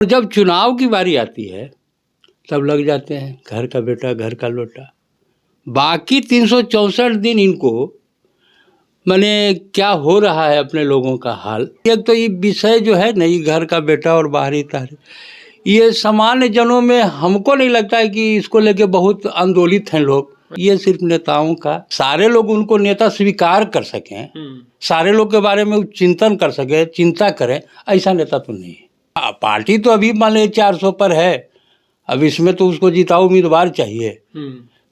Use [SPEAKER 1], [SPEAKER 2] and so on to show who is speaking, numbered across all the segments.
[SPEAKER 1] जब चुनाव की बारी आती है तब लग जाते हैं घर का बेटा घर का लोटा। बाकी 364 दिन इनको माने क्या हो रहा है अपने लोगों का हाल। एक तो ये विषय जो है ना, ये घर का बेटा और बाहरी तारे, ये सामान्य जनों में हमको नहीं लगता है कि इसको लेके बहुत आंदोलित हैं लोग। ये सिर्फ नेताओं का, सारे लोग उनको नेता स्वीकार कर सकें, सारे लोग के बारे में चिंतन कर सके, चिंता करें, ऐसा नेता तो नहीं है। पार्टी तो अभी मान लीजिए 400 पर है, अब इसमें तो उसको जिताऊ उम्मीदवार चाहिए,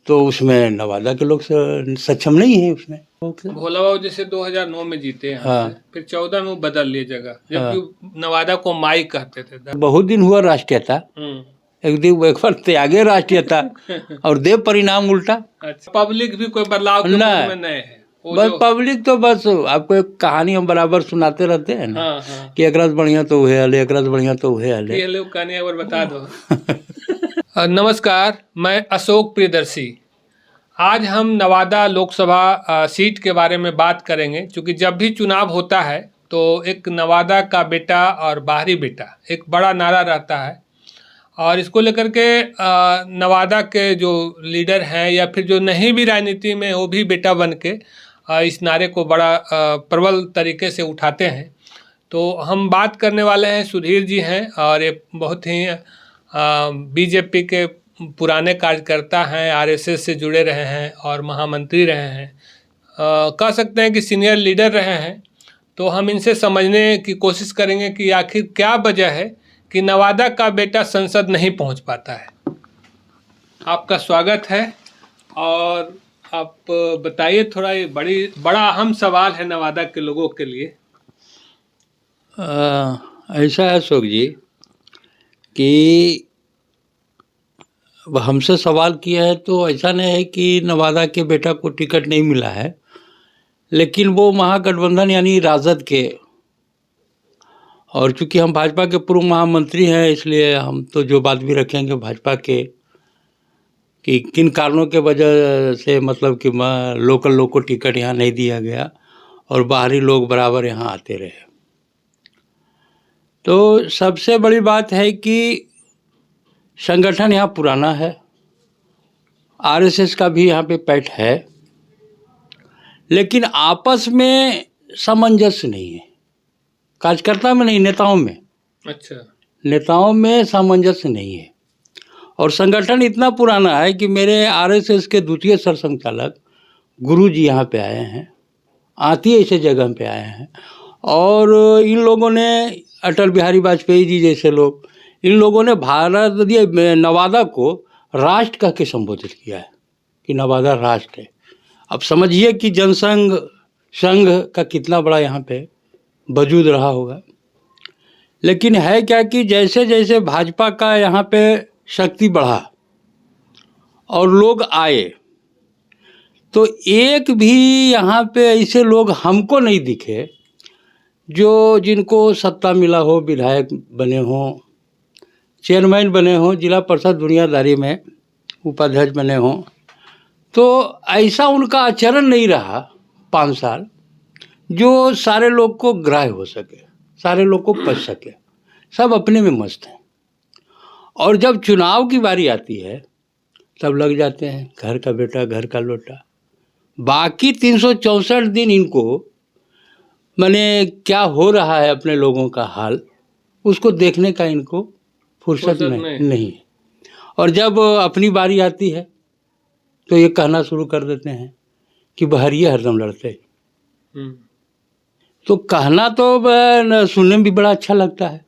[SPEAKER 1] तो उसमें नवादा के लोग सक्षम नहीं है। उसमें
[SPEAKER 2] भोला बाबू जैसे 2009 में जीते हैं,
[SPEAKER 1] हाँ।
[SPEAKER 2] फिर 14 में वो बदल लिए जगह, जबकि नवादा को माई कहते थे।
[SPEAKER 1] बहुत दिन हुआ राष्ट्रीयता, एक दिन एक बार त्यागे राष्ट्रीयता और दे परिणाम उल्टा।
[SPEAKER 2] अच्छा, पब्लिक भी कोई बदलाव के मूड में नहीं है।
[SPEAKER 1] बस पब्लिक तो बस आपको एक कहानी हम बराबर सुनाते रहते हैं ना,
[SPEAKER 2] हाँ।
[SPEAKER 1] कि एक रात बढ़िया तो वह हाल है, एक रात बढ़िया तो वह हाल है।
[SPEAKER 2] ये लोग कहानी एक बार बता दो। नमस्कार, मैं अशोक प्रियदर्शी। आज हम नवादा लोकसभा सीट के बारे में बात करेंगे, क्योंकि जब भी चुनाव होता है तो एक नवादा का बेटा और बाहरी बेटा एक बड़ा नारा रहता है, और इसको लेकर के नवादा के जो लीडर हैं या फिर जो नहीं भी राजनीति में, वो भी बेटा बन के इस नारे को बड़ा प्रबल तरीके से उठाते हैं। तो हम बात करने वाले हैं, सुधीर जी हैं, और ये बहुत ही बीजेपी के पुराने कार्यकर्ता हैं, आरएसएस से जुड़े रहे हैं और महामंत्री रहे हैं, कह सकते हैं कि सीनियर लीडर रहे हैं। तो हम इनसे समझने की कोशिश करेंगे कि आखिर क्या वजह है कि नवादा का बेटा संसद नहीं पहुंच पाता है। आपका स्वागत है, और आप बताइए थोड़ा, ये बड़ा अहम सवाल है नवादा के लोगों के लिए।
[SPEAKER 1] ऐसा है अशोक जी कि हमसे सवाल किया है, तो ऐसा नहीं है कि नवादा के बेटा को टिकट नहीं मिला है, लेकिन वो महागठबंधन यानी राजद के, और चूंकि हम भाजपा के पूर्व महामंत्री हैं, इसलिए हम तो जो बात भी रखेंगे भाजपा के कि किन कारणों के वजह से, मतलब कि लोकल लोग को टिकट यहाँ नहीं दिया गया और बाहरी लोग बराबर यहाँ आते रहे। तो सबसे बड़ी बात है कि संगठन यहाँ पुराना है, आरएसएस का भी यहाँ पे पैठ है, लेकिन आपस में सामंजस्य नहीं है। कार्यकर्ता में नहीं, नेताओं में। अच्छा, नेताओं में सामंजस्य नहीं है। और संगठन इतना पुराना है कि मेरे आरएसएस के द्वितीय सरसंघचालक गुरु जी यहाँ पे आए हैं, आती ऐसे जगह पे आए हैं, और इन लोगों ने, अटल बिहारी वाजपेयी जी जैसे लोग, इन लोगों ने नवादा को राष्ट्र कह के संबोधित किया है कि नवादा राष्ट्र है। अब समझिए कि जनसंघ संघ का कितना बड़ा यहाँ पे वजूद रहा होगा। लेकिन है क्या कि जैसे जैसे भाजपा का यहाँ पे शक्ति बढ़ा और लोग आए, तो एक भी यहाँ पे ऐसे लोग हमको नहीं दिखे जो जिनको सत्ता मिला हो, विधायक बने हों, चेयरमैन बने हों, जिला परिषद दुनियादारी में उपाध्यक्ष बने हों। तो ऐसा उनका आचरण नहीं रहा 5 साल जो सारे लोग को ग्राह्य हो सके, सारे लोग को पच सके। सब अपने में मस्त हैं, और जब चुनाव की बारी आती है तब लग जाते हैं घर का बेटा घर का लोटा। बाकी 364 दिन इनको माने क्या हो रहा है अपने लोगों का हाल, उसको देखने का इनको फुर्सत नहीं है। और जब अपनी बारी आती है तो ये कहना शुरू कर देते हैं कि बहरिए हरदम लड़ते। तो कहना तो सुनने में भी बड़ा अच्छा लगता है।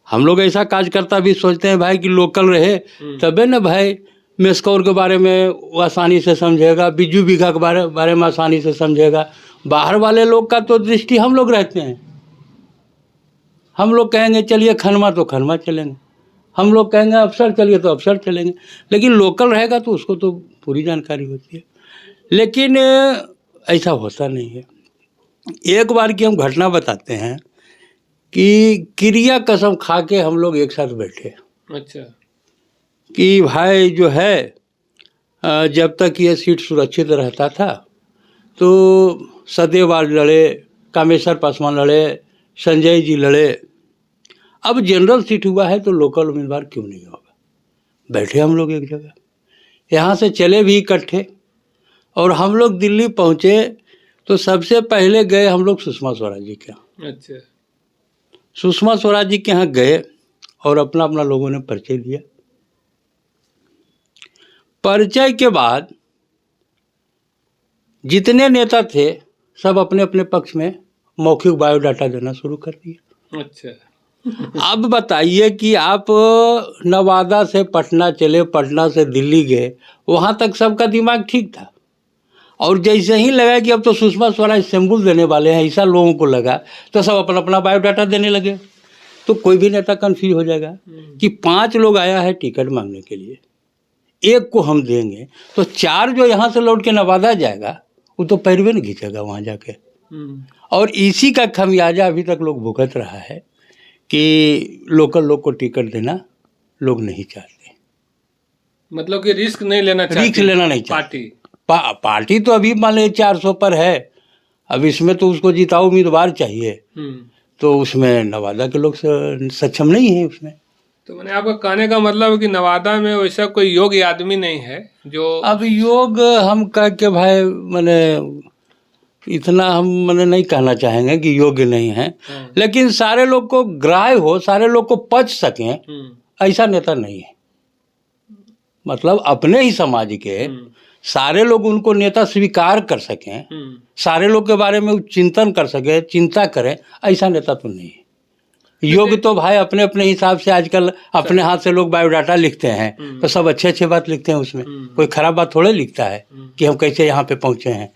[SPEAKER 1] हम लोग ऐसा कार्यकर्ता भी सोचते हैं भाई कि लोकल रहे, तबे न भाई मेस्कौर के बारे में वो आसानी से समझेगा, बिज्जू बीघा के बारे में आसानी से समझेगा। बाहर वाले लोग का तो दृष्टि हम लोग रहते हैं, हम लोग कहेंगे चलिए खनमा तो खनमा चलेंगे, हम लोग कहेंगे अफसर चलिए तो अफसर चलेंगे, लेकिन लोकल रहेगा तो उसको तो पूरी जानकारी होती है। लेकिन ऐसा होता नहीं है। एक बार की हम घटना बताते हैं कि क्रिया कसम खा के हम लोग एक साथ बैठे। अच्छा, कि भाई जो है जब तक ये सीट सुरक्षित रहता था तो सदेवाल लड़े, कामेश्वर पासवान लड़े, संजय जी लड़े, अब जनरल सीट हुआ है तो लोकल उम्मीदवार क्यों नहीं होगा। बैठे हम लोग एक जगह, यहाँ से चले भी इकट्ठे, और हम लोग दिल्ली पहुँचे तो सबसे पहले गए हम लोग सुषमा स्वराज जी के यहाँ।
[SPEAKER 2] अच्छा।
[SPEAKER 1] सुषमा स्वराज जी के यहाँ गए और अपना अपना लोगों ने परिचय दिया। परिचय के बाद जितने नेता थे सब अपने अपने पक्ष में मौखिक बायोडाटा देना शुरू कर दिया।
[SPEAKER 2] अच्छा।
[SPEAKER 1] अब बताइए कि आप नवादा से पटना चले, पटना से दिल्ली गए, वहाँ तक सबका दिमाग ठीक था, और जैसे ही लगा कि अब तो सुषमा स्वराज सिंबल देने वाले हैं, ऐसा लोगों को लगा, तो सब अपना अपना बायोडाटा देने लगे। तो कोई भी नेता कंफ्यूज हो जाएगा कि 5 लोग आया है टिकट मांगने के लिए, एक को हम देंगे तो 4 जो यहाँ से लौट के नवादा जाएगा वो तो पैरवे नहीं खींचेगा वहाँ जाके। और इसी का खमियाजा अभी तक लोग भुगत रहा है कि लोकल लोग को टिकट देना लोग नहीं चाहते।
[SPEAKER 2] मतलब कि रिस्क नहीं लेना चाहते,
[SPEAKER 1] रिस्क लेना नहीं चाहते। पार्टी तो अभी मान लीजिए 400 पर है, अब इसमें तो उसको जिताऊ उम्मीदवार चाहिए, तो उसमें नवादा के लोग सक्षम नहीं है उसमें।
[SPEAKER 2] तो मैंने आपका कहने का मतलब है कि नवादा में वैसा कोई योग्य आदमी नहीं है जो, अब
[SPEAKER 1] योग हम कह के भाई मैंने इतना हम मैंने नहीं कहना चाहेंगे कि योग्य नहीं है, लेकिन सारे लोग को ग्राह्य हो, सारे लोग को पच सकें, ऐसा नेता नहीं है। मतलब अपने ही समाज के सारे लोग उनको नेता स्वीकार कर सकें, सारे लोग के बारे में चिंतन कर सके, चिंता करें, ऐसा नेता तो नहीं है। योग तो भाई अपने अपने हिसाब से आजकल अपने हाथ से लोग बायोडाटा लिखते हैं, तो सब अच्छे अच्छे बात लिखते हैं उसमें, कोई खराब बात थोड़े लिखता है कि हम कैसे यहाँ पे पहुँचे हैं।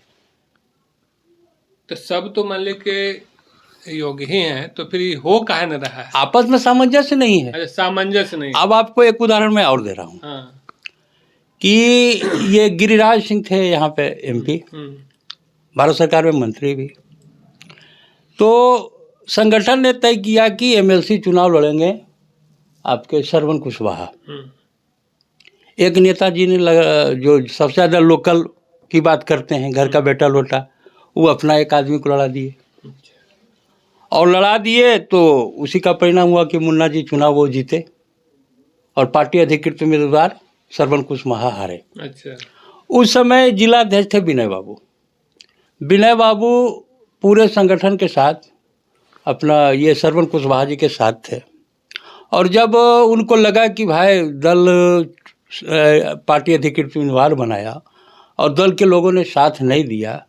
[SPEAKER 2] तो सब तो मान ली के योग्य ही हैं, तो फिर हो काहे न रहा है?
[SPEAKER 1] आपस में सामंजस्य नहीं है।
[SPEAKER 2] अच्छा, सामंजस्य नहीं।
[SPEAKER 1] अब आपको एक उदाहरण मैं और दे रहा हूँ कि ये गिरिराज सिंह थे यहाँ पे MP, भारत सरकार में मंत्री भी, तो संगठन ने तय किया कि MLC चुनाव लड़ेंगे आपके श्रवण कुशवाहा। एक नेताजी ने जो सबसे ज़्यादा लोकल की बात करते हैं, घर का बेटा लोटा, वो अपना एक आदमी को लड़ा दिए, और लड़ा दिए तो उसी का परिणाम हुआ कि मुन्ना जी चुनाव वो जीते और पार्टी अधिकृत उम्मीदवार श्रवण कुशवाहा हारे।
[SPEAKER 2] अच्छा।
[SPEAKER 1] उस समय जिला अध्यक्ष थे विनय बाबू। विनय बाबू पूरे संगठन के साथ अपना ये श्रवण कुशवाहा जी के साथ थे, और जब उनको लगा कि भाई दल पार्टी अधिकृत उम्मीदवार बनाया और दल के लोगों ने साथ नहीं दिया,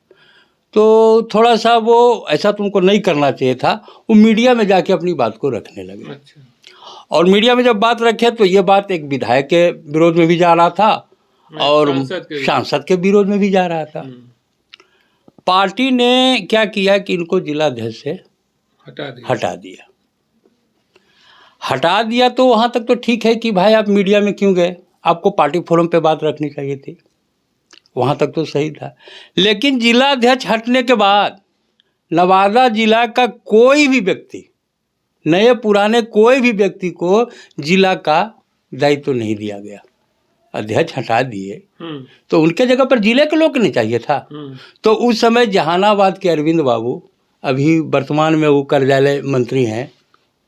[SPEAKER 1] तो थोड़ा सा वो ऐसा तो उनको नहीं करना चाहिए था, वो मीडिया में जाके अपनी बात को रखने लगे।
[SPEAKER 2] अच्छा।
[SPEAKER 1] और मीडिया में जब बात रखे तो ये बात एक विधायक के विरोध में भी जा रहा था और सांसद के विरोध में भी जा रहा था। पार्टी ने क्या किया कि इनको जिला अध्यक्ष से हटा दिया। तो वहाँ तक तो ठीक है कि भाई आप मीडिया में क्यों गए, आपको पार्टी फोरम पे बात रखनी चाहिए थी, वहाँ तक तो सही था। लेकिन जिला अध्यक्ष हटने के बाद नवादा जिला का कोई भी व्यक्ति, नए पुराने कोई भी व्यक्ति को जिला का दायित्व तो नहीं दिया गया। अध्यक्ष हटा दिए तो उनके जगह पर जिले के लोग नहीं चाहिए था। तो उस समय जहानाबाद के अरविंद बाबू, अभी वर्तमान में वो कार्यालय मंत्री हैं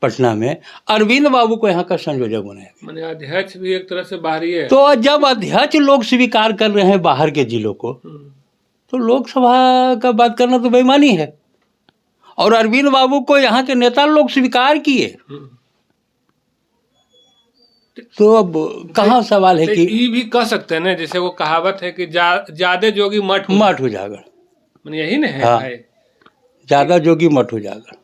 [SPEAKER 1] पटना में, अरविंद बाबू को यहाँ का संयोजक बनाया गया।
[SPEAKER 2] माने अध्यक्ष भी एक तरह से बाहरी है।
[SPEAKER 1] तो जब अध्यक्ष लोग स्वीकार कर रहे हैं बाहर के जिलों को, तो लोकसभा का बात करना तो बेईमानी है। और अरविंद बाबू को यहाँ के नेता लोग स्वीकार किए, तो अब कहाँ सवाल है कि
[SPEAKER 2] ये भी कह सकते हैं ना, जैसे वो कहावत है कि ज्यादा जोगी मठ
[SPEAKER 1] उजागर,
[SPEAKER 2] यही ना है।
[SPEAKER 1] हाँ, ज्यादा जोगी मठ उजागर।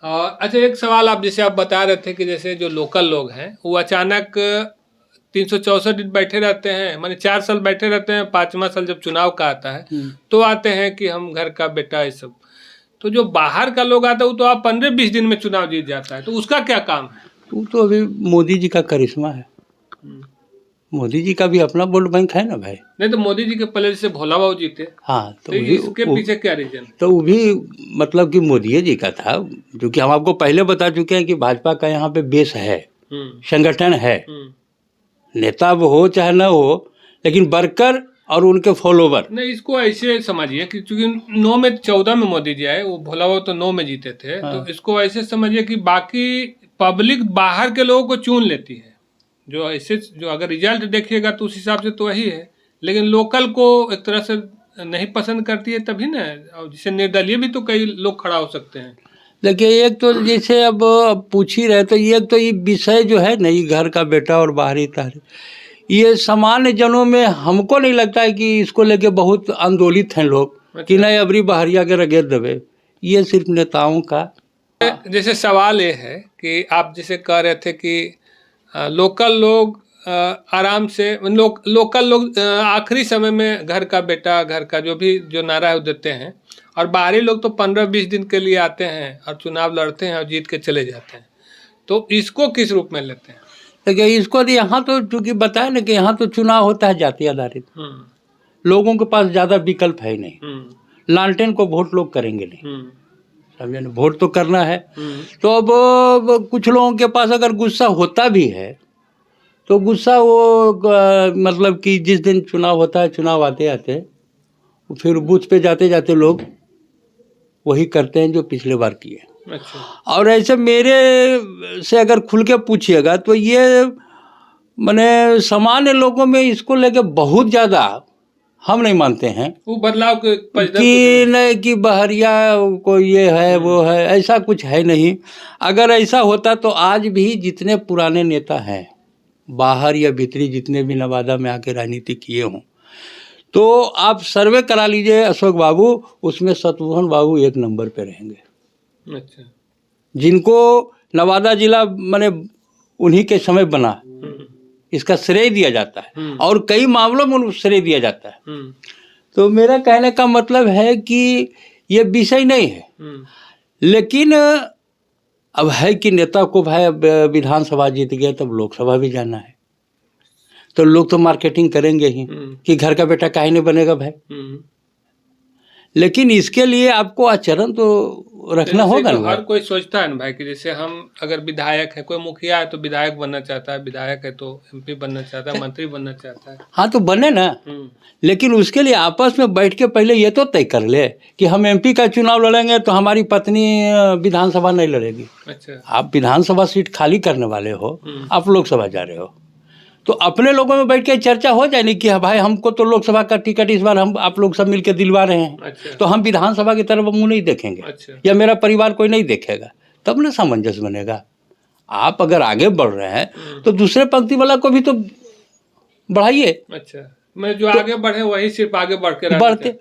[SPEAKER 2] और अच्छा, एक सवाल आप जैसे आप बता रहे थे कि जैसे जो लोकल लोग हैं वो अचानक 364 दिन बैठे रहते हैं, माने 4 साल बैठे रहते हैं, 5वां साल जब चुनाव का आता है तो आते हैं कि हम घर का बेटा ये सब। तो जो बाहर का लोग आता है वो तो आप 15-20 दिन में चुनाव जीत जाता है, तो उसका क्या काम है?
[SPEAKER 1] वो तो अभी मोदी जी का करिश्मा है। मोदी जी का भी अपना वोट बैंक है ना भाई।
[SPEAKER 2] नहीं तो मोदी जी के पहले जैसे भोला बाबू जीते।
[SPEAKER 1] हाँ,
[SPEAKER 2] तो इसके पीछे क्या रीजन?
[SPEAKER 1] तो वो भी मतलब कि मोदी जी का था, जो कि हम आपको पहले बता चुके हैं कि भाजपा का यहाँ पे बेस है, संगठन है, नेता वो हो चाहे ना हो, लेकिन वर्कर और उनके फॉलोवर।
[SPEAKER 2] नहीं, इसको ऐसे समझिए कि चूंकि 9 में 14 में मोदी जी आए, वो भोला बाबू तो 9 में जीते थे। हाँ। तो इसको ऐसे समझिए कि बाकी पब्लिक बाहर के लोगों को चुन लेती है, जो ऐसे जो अगर रिजल्ट देखिएगा तो उस हिसाब से तो वही है, लेकिन लोकल को एक तरह से नहीं पसंद करती है तभी ना। और जैसे निर्दलीय भी तो कई लोग खड़ा हो सकते हैं।
[SPEAKER 1] देखिए, एक तो जैसे अब पूछ ही रहे तो ये विषय जो है नहीं, घर का बेटा और बाहरी तारीख, ये सामान्य जनों में हमको नहीं लगता है कि इसको लेके बहुत आंदोलित हैं लोग।
[SPEAKER 2] अच्छा।
[SPEAKER 1] कि नहीं अबरी बहरिया के रगेर दबे, ये सिर्फ नेताओं का।
[SPEAKER 2] जैसे सवाल ये है कि आप जैसे कह रहे थे कि लोकल लोग आराम से लोकल लोग आखिरी समय में घर का बेटा, घर का जो भी जो नारा है वो देते हैं, और बाहरी लोग तो 15-20 दिन के लिए आते हैं और चुनाव लड़ते हैं और जीत के चले जाते हैं। तो इसको किस रूप में लेते हैं?
[SPEAKER 1] देखिए, इसको यहाँ तो चूंकि बताया ना कि यहाँ तो चुनाव होता है जाति आधारित, लोगों के पास ज़्यादा विकल्प है नहीं। लालटेन को वोट लोग करेंगे नहीं, समझे ना, वोट तो करना है। तो अब कुछ लोगों के पास अगर गुस्सा होता भी है तो गुस्सा वो मतलब कि जिस दिन चुनाव होता है, चुनाव आते आते फिर बूथ पे जाते जाते लोग वही करते हैं जो पिछले बार किए।
[SPEAKER 2] अच्छा।
[SPEAKER 1] और ऐसे मेरे से अगर खुल के पूछिएगा तो ये माने सामान्य लोगों में इसको लेके बहुत ज़्यादा हम नहीं मानते हैं
[SPEAKER 2] वो बदलाव के
[SPEAKER 1] कि नहीं कि बहरिया को ये है वो है, ऐसा कुछ है नहीं। अगर ऐसा होता तो आज भी जितने पुराने नेता हैं बाहर या भीतरी, जितने भी नवादा में आके राजनीति किए हों, तो आप सर्वे करा लीजिए अशोक बाबू, उसमें शत्रुघ्न बाबू 1 नंबर पे रहेंगे।
[SPEAKER 2] अच्छा।
[SPEAKER 1] जिनको नवादा जिला माने उन्हीं के समय बना, इसका श्रेय दिया जाता है और कई मामलों में श्रेय दिया जाता है। तो मेरा कहने का मतलब है कि ये विषय नहीं है, लेकिन अब है कि नेता को भाई विधानसभा जीत गया तब लोकसभा भी जाना है, तो लोग तो मार्केटिंग करेंगे ही कि घर का बेटा काहे नहीं बनेगा भाई। लेकिन इसके लिए आपको आचरण तो रखना होगा ना।
[SPEAKER 2] हर कोई सोचता है ना भाई कि जैसे हम अगर विधायक है, कोई मुखिया है तो विधायक बनना चाहता है, विधायक है तो एमपी बनना चाहता है, मंत्री बनना चाहता है।
[SPEAKER 1] हाँ तो बने ना, लेकिन उसके लिए आपस में बैठ के पहले ये तो तय कर ले कि हम एमपी का चुनाव लड़ेंगे तो हमारी पत्नी विधानसभा नहीं लड़ेगी।
[SPEAKER 2] अच्छा। आप
[SPEAKER 1] विधानसभा सीट खाली करने वाले हो, आप लोकसभा जा रहे हो, तो अपने लोगों में बैठ के चर्चा हो जाए नहीं कि भाई हमको तो लोकसभा का टिकट इस बार हम आप लोग सब मिलके दिलवा रहे हैं।
[SPEAKER 2] अच्छा।
[SPEAKER 1] तो हम विधानसभा की तरफ मुंह नहीं देखेंगे। अच्छा। या मेरा परिवार कोई नहीं देखेगा, तब ना सामंजस्य बनेगा। आप अगर आगे बढ़ रहे हैं तो दूसरे पंक्ति वाला को भी तो बढ़ाइए।
[SPEAKER 2] अच्छा, मैं जो तो आगे बढ़े वही सिर्फ आगे बढ़ते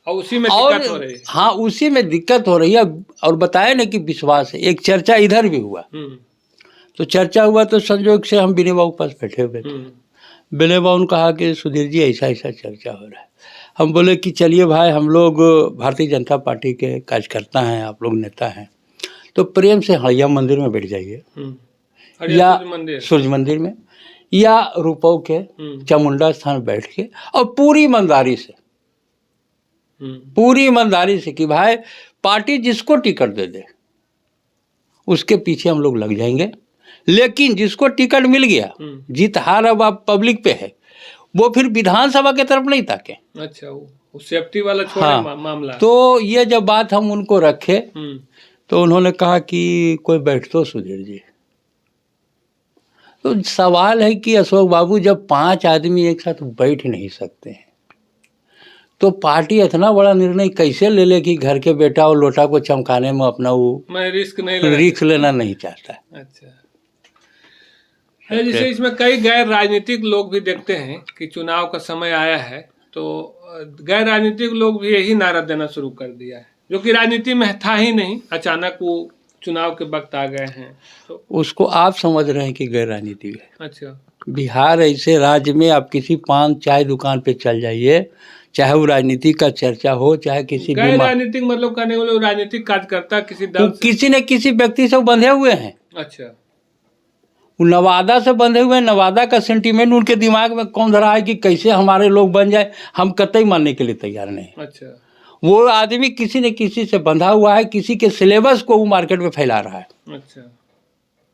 [SPEAKER 2] और उसी में दिक्कत हो रही है।
[SPEAKER 1] हाँ, उसी में दिक्कत हो रही है। और बताया ना कि विश्वास है। एक चर्चा इधर भी हुआ, तो चर्चा हुआ तो संजोग से हम विनय बाबू पास बैठे हुए थे। विनय बाबू ने कहा कि सुधीर जी ऐसा ऐसा चर्चा हो रहा है। हम बोले कि चलिए भाई, हम लोग भारतीय जनता पार्टी के कार्यकर्ता हैं, आप लोग नेता हैं, तो प्रेम से हड़िया मंदिर में बैठ जाइए या सूर्य मंदिर में या रूपौ के चामुंडा स्थान बैठ के, और पूरी ईमानदारी से कि भाई पार्टी जिसको टिकट दे दे उसके पीछे हम लोग लग जाएंगे, लेकिन जिसको टिकट मिल गया, जीत हार अब आप पब्लिक पे है, वो फिर विधानसभा की तरफ नहीं ताके।
[SPEAKER 2] अच्छा, वो सेफ्टी वाला छोड़े। हाँ, मामला।
[SPEAKER 1] तो ये जब बात हम उनको रखे तो उन्होंने कहा कि कोई बैठ तो सुधीर जी। तो सवाल है कि अशोक बाबू, जब 5 आदमी एक साथ बैठ नहीं सकते हैं तो पार्टी इतना बड़ा निर्णय कैसे ले ले कि घर के बेटा और लोटा को चमकाने में अपना वो
[SPEAKER 2] मैं रिस्क
[SPEAKER 1] लेना नहीं चाहता।
[SPEAKER 2] अच्छा, जैसे इसमें कई गैर राजनीतिक लोग भी देखते हैं कि चुनाव का समय आया है तो गैर राजनीतिक लोग भी यही नारा देना शुरू कर दिया है, जो कि राजनीति में था ही नहीं, अचानक वो चुनाव के वक्त आ गए हैं। तो उसको
[SPEAKER 1] आप समझ रहे हैं कि गैर राजनीति है।
[SPEAKER 2] अच्छा,
[SPEAKER 1] बिहार ऐसे राज्य में आप किसी पान चाय दुकान पे चल जाइए, चाहे वो राजनीति का चर्चा हो, चाहे किसी
[SPEAKER 2] गैर राजनीतिक मतलब कहने वाले राजनीतिक कार्यकर्ता किसी दल
[SPEAKER 1] किसी न किसी व्यक्ति से बंधे हुए हैं।
[SPEAKER 2] अच्छा,
[SPEAKER 1] नवादा से बंधे हुए हैं। नवादा का सेंटीमेंट उनके दिमाग में कौन धरा है कि कैसे हमारे लोग बन जाए, हम कतई मानने के लिए तैयार नहीं।
[SPEAKER 2] अच्छा,
[SPEAKER 1] वो आदमी किसी न किसी से बंधा हुआ है, किसी के सिलेबस को वो मार्केट में फैला रहा है।
[SPEAKER 2] अच्छा,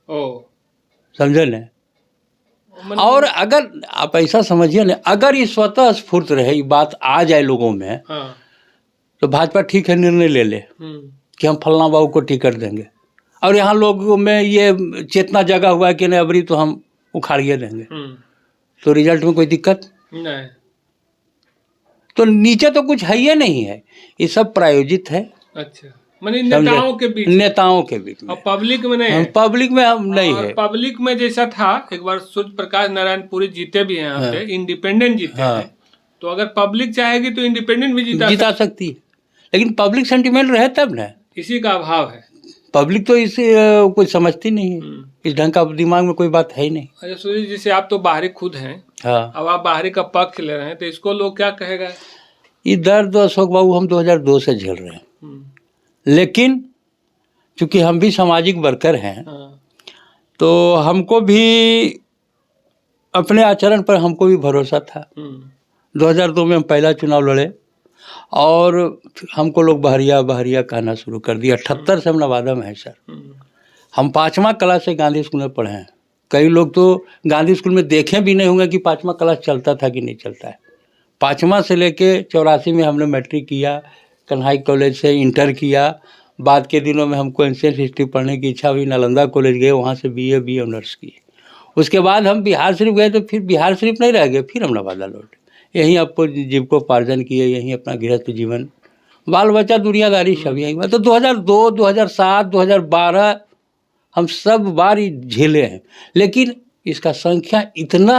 [SPEAKER 2] ओ,
[SPEAKER 1] समझे न। और अगर आप ऐसा समझिए ना, अगर ये स्वतः स्फूर्त रहे, ये बात आ जाए लोगों में, हाँ, तो भाजपा ठीक है निर्णय ले ले कि हम फलना बाबू को टिकट देंगे, और यहाँ लोगों में ये चेतना जगा हुआ है कि नहीं अबरी तो हम उखाड़िए देंगे, तो रिजल्ट में कोई दिक्कत
[SPEAKER 2] नहीं।
[SPEAKER 1] तो नीचे तो कुछ है ही नहीं है, ये सब प्रायोजित है।
[SPEAKER 2] अच्छा, माने नेताओं के बीच,
[SPEAKER 1] नेताओं के बीच में,
[SPEAKER 2] और पब्लिक में नहीं है।
[SPEAKER 1] पब्लिक में हम नहीं है।
[SPEAKER 2] पब्लिक में जैसा था एक बार सूर्य प्रकाश नारायणपुरी जीते भी हैं यहाँ पे, इंडिपेंडेंट जीते हैं, तो अगर पब्लिक चाहेगी तो इंडिपेंडेंट भी जिता सकती है, लेकिन पब्लिक सेंटिमेंट रहे तब ना, इसी का अभाव है।
[SPEAKER 1] पब्लिक तो इसे कुछ समझती नहीं है, इस ढंग का दिमाग में कोई बात है ही नहीं।
[SPEAKER 2] अच्छा सूर्य जी से आप तो बाहरी खुद हैं, अब आप बाहरी का पक्ष ले रहे हैं, तो इसको लोग क्या कहेगा?
[SPEAKER 1] ये दर्द अशोक बाबू हम 2002 से झेल रहे हैं, लेकिन चूंकि हम भी सामाजिक वर्कर हैं, तो हमको भी अपने आचरण पर हमको भी भरोसा था। 2002 में हम पहला चुनाव लड़े और हमको लोग बहरिया बहरिया कहना शुरू कर दिया। 78 से हम नवादा में हैं सर। हम 5वां क्लास से गांधी स्कूल में पढ़े हैं। कई लोग तो गांधी स्कूल में देखे भी नहीं होंगे कि 5वां क्लास चलता था कि नहीं चलता है। 5वां से लेके 84 में हमने मैट्रिक किया, कन्हाई कॉलेज से इंटर किया। बाद के दिनों में हमको एंशिएंट हिस्ट्री पढ़ने की इच्छा हुई, नालंदा कॉलेज गए, वहाँ से BA ऑनर्स किए। उसके बाद हम बिहार शरीफ गए, तो फिर बिहार शरीफ नहीं रह गए, फिर हम नवादा लौटे। यहीं आपको जीविकोपार्जन किए, यहीं अपना गृहस्थ जीवन, बाल बच्चा, दुनियादारी सब यहीं हुआ। तो 2002, 2007, 2012 हम सब बार ही झेले हैं, लेकिन इसका संख्या इतना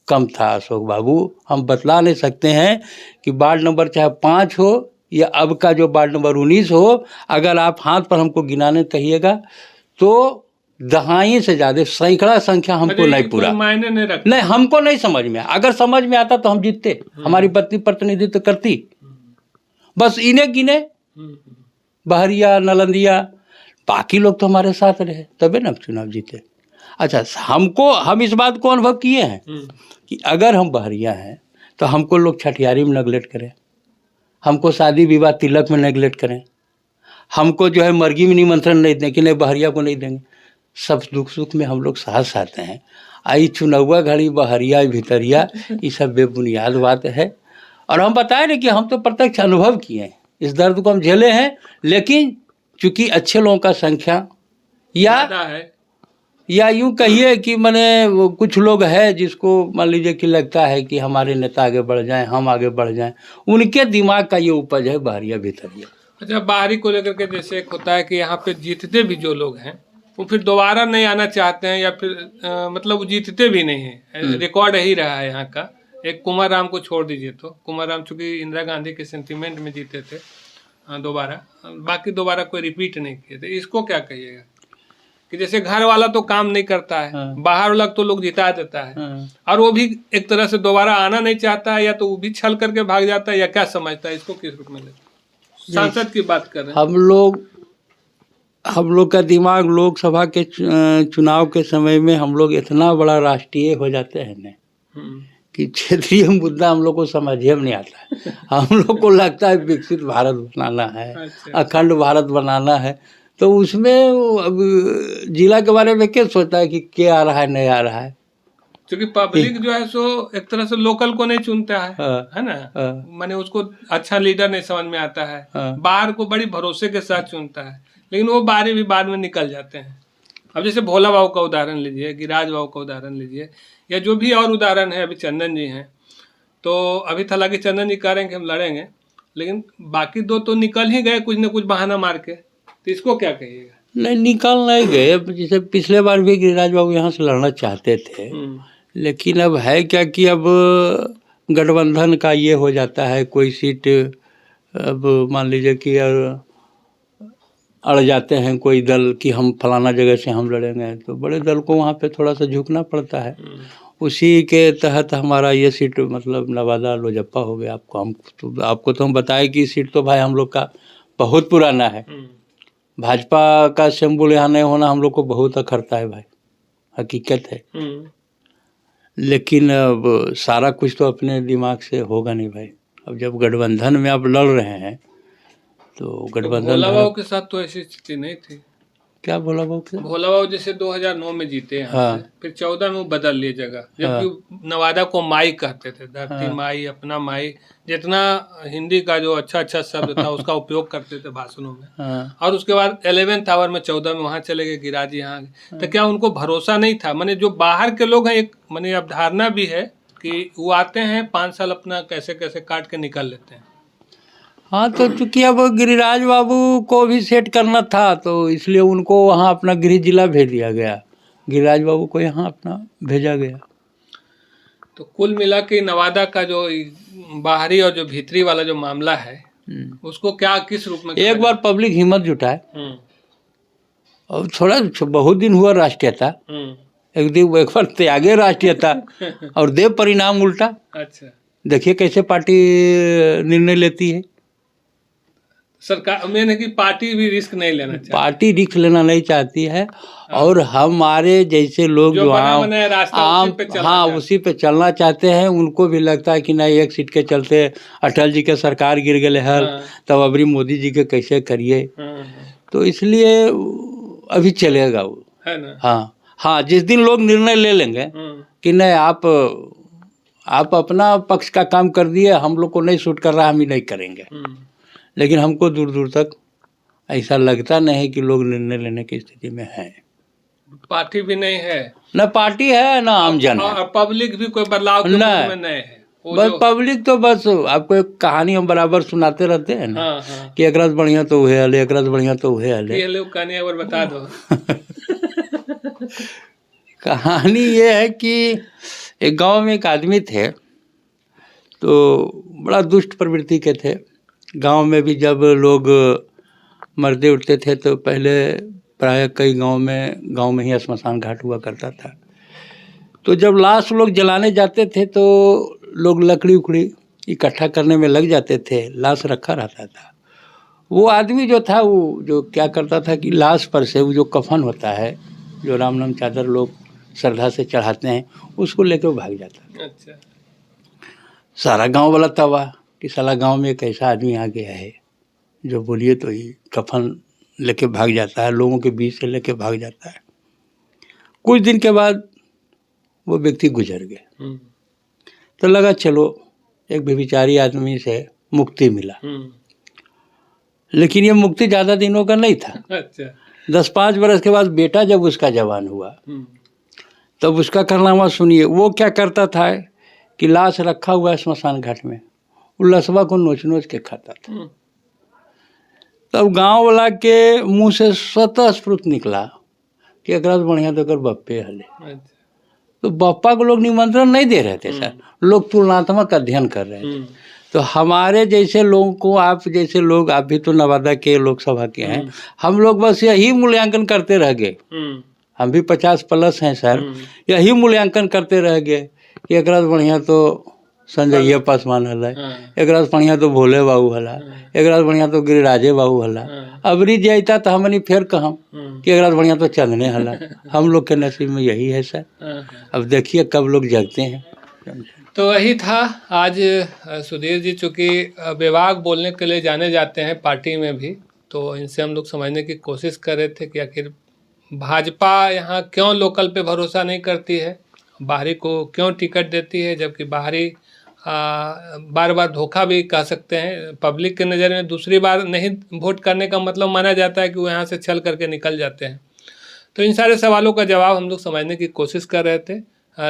[SPEAKER 1] कम था अशोक बाबू, हम बतला नहीं सकते हैं कि वार्ड नंबर चाहे 5 हो या अब का जो वार्ड नंबर 19 हो, अगर आप हाथ पर हमको गिनाने कहिएगा तो दहाई से ज़्यादा सैकड़ा संख्या हमको नहीं पूरा
[SPEAKER 2] मायने नहीं रखता।
[SPEAKER 1] नहीं, हमको नहीं समझ में, अगर समझ में आता तो हम जीतते, हमारी पत्नी प्रतिनिधित्व करती। बस इन्हें गिने बहरिया नलंदिया, बाकी लोग तो हमारे साथ रहे, तबे ना चुनाव जीते। अच्छा, हम इस बात को अनुभव किए हैं कि अगर हम बहरिया हैं तो हमको लोग छठियारी में नेगलेक्ट करें, हमको शादी विवाह तिलक में नेगलेक्ट करें, हमको जो है मर्गी में निमंत्रण नहीं दें कि नहीं बहरिया को नहीं देंगे। सब दुख सुख में हम लोग साथ आते हैं। आई चुनावा घड़ी बहरिया भितरिया ये सब बेबुनियाद बात है। और हम बताए ना कि हम तो प्रत्यक्ष अनुभव किए हैं, इस दर्द को हम झेले हैं, लेकिन चूँकि अच्छे लोगों का संख्या या यूँ कहिए कि मैंने कुछ लोग हैं जिसको मान लीजिए कि लगता है कि हमारे नेता आगे बढ़ जाएं, हम आगे बढ़ जाएं, उनके दिमाग का ये उपज है बहरिया भितरिया।
[SPEAKER 2] अच्छा, बाहरी को लेकर के जैसे एक होता है कि यहाँ पे जीतते भी जो लोग हैं वो फिर दोबारा नहीं आना चाहते हैं, या फिर मतलब वो जीतते भी नहीं हैं, रिकॉर्ड यही रहा है यहाँ का। एक कुमार राम को छोड़ दीजिए, तो कुमार राम चूँकि इंदिरा गांधी के सेंटिमेंट में जीते थे दोबारा, बाकी दोबारा कोई रिपीट नहीं किए थे। इसको क्या कहिएगा कि जैसे घर वाला तो काम नहीं करता है, बाहर वाला तो लोग जिता देता है, और वो भी एक तरह से दोबारा आना नहीं चाहता है, या तो वो भी छल करके भाग जाता है, या क्या समझता है इसको, किस रूप में लेते? सांसद की बात कर रहे हैं
[SPEAKER 1] हम लोग का दिमाग लोकसभा के चुनाव के समय में हम लोग इतना बड़ा राष्ट्रीय हो जाते हैं ना कि क्षेत्रीय मुद्दा हम लोग को समझ में नहीं आता। हम लोग को लगता है विकसित भारत बनाना है, अखंड भारत बनाना है, तो उसमें अब जिला के बारे में क्या सोचता है कि क्या आ रहा है नहीं आ रहा है।
[SPEAKER 2] क्योंकि पब्लिक जो है सो एक तरह से लोकल को नहीं चुनता है ना, माने उसको अच्छा लीडर नहीं समझ में आता है, बाहर को बड़ी भरोसे के साथ चुनता है, लेकिन वो बारी भी बाद में निकल जाते हैं। अब जैसे भोला बाबू का उदाहरण लीजिए, गिरिराज बाबू का उदाहरण लीजिए, या जो भी और उदाहरण है, अभी चंदन जी हैं, तो अभी था कि चंदन जी कह रहे हैं कि हम लड़ेंगे, लेकिन बाकी 2 तो निकल ही गए कुछ न कुछ बहाना मार के, तो इसको क्या कहिएगा?
[SPEAKER 1] नहीं, निकल नहीं गए। जैसे पिछले बार भी गिरिराज बाबू यहाँ से लड़ना चाहते थे, लेकिन अब है क्या कि अब गठबंधन का ये हो जाता है, कोई सीट अब मान लीजिए कि अड़ जाते हैं कोई दल कि हम फलाना जगह से हम लड़ेंगे, तो बड़े दल को वहाँ पे थोड़ा सा झुकना पड़ता है। उसी के तहत हमारा ये सीट मतलब नवादा लोजप्पा हो गया। आपको तो हम बताए कि सीट तो भाई हम लोग का बहुत पुराना है। भाजपा का सिंबल यहाँ नहीं होना हम लोग को बहुत अखरता है भाई, हकीकत है। लेकिन अब सारा कुछ तो अपने दिमाग से होगा नहीं भाई। अब जब गठबंधन में आप लड़ रहे हैं तो गठबंधन
[SPEAKER 2] भोला बाबू के साथ तो ऐसी स्थिति नहीं थी।
[SPEAKER 1] क्या भोला बाबू के?
[SPEAKER 2] भोला बाबू जैसे 2009 में जीते यहाँ
[SPEAKER 1] हाँ।
[SPEAKER 2] से, फिर 14 में वो बदल लिए जगह, जबकि नवादा को माई कहते थे, धरती
[SPEAKER 1] हाँ।
[SPEAKER 2] माई, अपना माई, जितना हिंदी का जो अच्छा अच्छा शब्द था उसका उपयोग करते थे भाषणों में।
[SPEAKER 1] हाँ।
[SPEAKER 2] और उसके बाद 11th आवर में 14 में वहाँ चले गए, गिराजी यहाँ आ गए। तो क्या उनको भरोसा नहीं था? माने जो बाहर के लोग हैं, एक माने अवधारणा भी है कि वो आते हैं 5 साल अपना कैसे कैसे काट के निकल लेते हैं।
[SPEAKER 1] हाँ, तो चूंकि अब गिरिराज बाबू को भी सेट करना था, तो इसलिए उनको वहाँ अपना गृह जिला भेज दिया गया। गिरिराज बाबू को यहाँ अपना भेजा गया।
[SPEAKER 2] तो कुल मिला के नवादा का जो बाहरी और जो भीतरी वाला जो मामला है, उसको क्या किस रूप में
[SPEAKER 1] एक बार पब्लिक हिम्मत जुटाए, और थोड़ा बहुत दिन हुआ राष्ट्रीयता, एक बार त्यागे राष्ट्रीयता और दे परिणाम उल्टा।
[SPEAKER 2] अच्छा,
[SPEAKER 1] देखिए कैसे पार्टी निर्णय लेती है।
[SPEAKER 2] सरकार मैंने कि पार्टी भी रिस्क नहीं लेना चाहती,
[SPEAKER 1] पार्टी रिस्क लेना नहीं चाहती है। और हमारे जैसे लोग जो आम हाँ उसी पे चलना चाहते हैं, उनको भी लगता है कि नहीं, एक सीट के चलते अटल जी के सरकार गिर गए हल, तब अबरी मोदी जी के कैसे करिए। तो इसलिए अभी चलेगा वो, है ना। हाँ हाँ, जिस दिन लोग निर्णय ले लेंगे कि नहीं, आप अपना पक्ष का काम कर दिए, हम लोग को नहीं सूट कर रहा, हम ही नहीं करेंगे। लेकिन हमको दूर दूर तक ऐसा लगता नहीं कि लोग निर्णय लेने की स्थिति में हैं।
[SPEAKER 2] पार्टी भी नहीं है, न
[SPEAKER 1] पार्टी है, न आमजन है,
[SPEAKER 2] पब्लिक भी कोई बदलाव के मूड में नहीं है।
[SPEAKER 1] बस पब्लिक तो बस आपको एक कहानी हम बराबर सुनाते रहते हैं ना। हाँ। कि एक रात बढ़िया तो हुए हले, एक रात बढ़िया तो हुए हले।
[SPEAKER 2] ये लोग कहानी एक बार बता दो।
[SPEAKER 1] कहानी ये है कि एक गांव में एक आदमी थे, तो बड़ा दुष्ट प्रवृत्ति के थे। गांव में भी जब लोग मरते उठते थे तो पहले प्राय कई गांव में ही श्मशान घाट हुआ करता था। तो जब लाश लोग जलाने जाते थे तो लोग लकड़ी उकड़ी इकट्ठा करने में लग जाते थे, लाश रखा रहता था। वो आदमी जो था, वो जो क्या करता था कि लाश पर से वो जो कफन होता है, जो राम नाम चादर लोग श्रद्धा से चढ़ाते हैं, उसको लेकर वो भाग जाता।
[SPEAKER 2] अच्छा।
[SPEAKER 1] सारा गांव वाला तबाह कि साला गांव में एक ऐसा आदमी आ गया है जो बोलिए तो ही कफन लेके भाग जाता है, लोगों के बीच से लेके भाग जाता है। कुछ दिन के बाद वो व्यक्ति गुजर गए। तो लगा चलो एक व्यभिचारी आदमी से मुक्ति मिला। लेकिन ये मुक्ति ज़्यादा दिनों का नहीं था।
[SPEAKER 2] अच्छा।
[SPEAKER 1] 10-5 बरस के बाद बेटा जब उसका जवान हुआ, तब उसका कारनामा सुनिए। वो क्या करता था कि लाश रखा हुआ है श्मशान घाट में, वो लसवा को नोच नोच के खाता था। तब गांव वाला के मुंह से स्वतः स्फुट निकला कि एक रात बढ़िया तो कर बप्पे हले। तो बप्पा को लोग निमंत्रण नहीं दे रहे थे सर, लोग तुलनात्मक अध्ययन कर रहे थे। तो हमारे जैसे लोगों को, आप जैसे लोग, आप भी तो नवादा के लोकसभा के हैं, हम लोग बस यही मूल्यांकन करते रह गए। हम भी 50+ हैं सर, यही मूल्यांकन करते रह गए कि एक रात बढ़िया तो संजय पासवान हला, एक रात बढ़िया तो भोले बाबू हला, एक रात बढ़िया तो गिरिराजे बाबू हला। अबरी जैता तो हमनी फिर कहम कि एक रात बढ़िया तो चंदने हला। हम लोग के नसीब में यही है सर। अब देखिए कब लोग जगते हैं।
[SPEAKER 2] तो वही था आज। सुधीर जी चूँकि विभाग बोलने के लिए जाने जाते हैं पार्टी में भी, तो इनसे हम लोग समझने की कोशिश कर रहे थे कि आखिर भाजपा यहाँ क्यों लोकल पे भरोसा नहीं करती है, बाहरी को क्यों टिकट देती है, जबकि बाहरी बार बार धोखा भी कह सकते हैं। पब्लिक के नज़र में दूसरी बार नहीं वोट करने का मतलब माना जाता है कि वो यहाँ से छल करके निकल जाते हैं। तो इन सारे सवालों का जवाब हम लोग समझने की कोशिश कर रहे थे।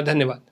[SPEAKER 2] धन्यवाद।